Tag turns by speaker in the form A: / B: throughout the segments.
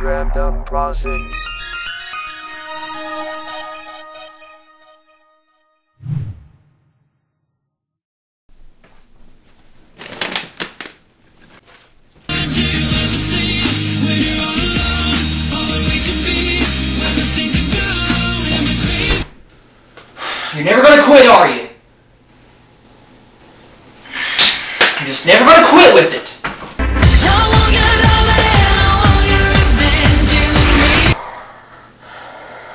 A: Random processing.
B: You're never gonna quit, are you? You're just never gonna quit with it.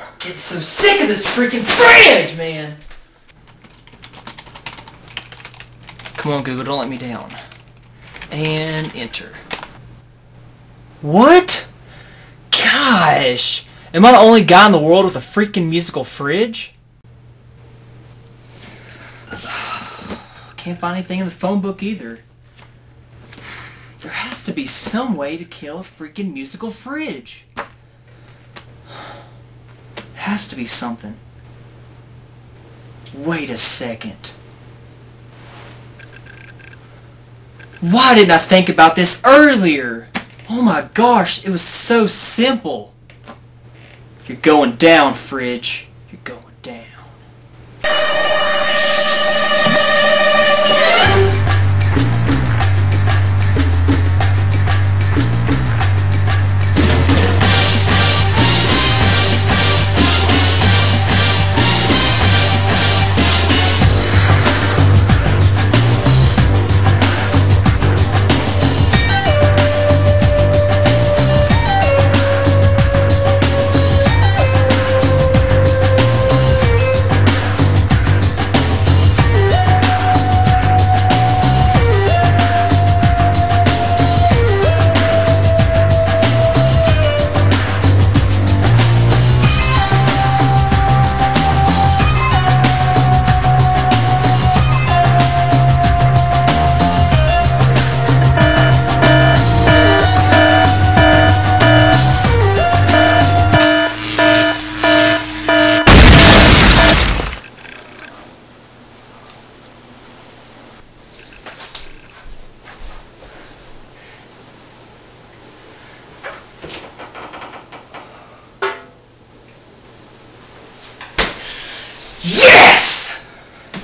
B: I'm getting so sick of this freaking fridge, man. Come on, Google, don't let me down. And enter. What? Gosh! Am I the only guy in the world with a freaking musical fridge? Can't find anything in the phone book either. There has to be some way to kill a freaking musical fridge. Has to be something. Wait a second. Why didn't I think about this earlier? Oh my gosh, it was so simple. You're going down, fridge. You're going down. Yes!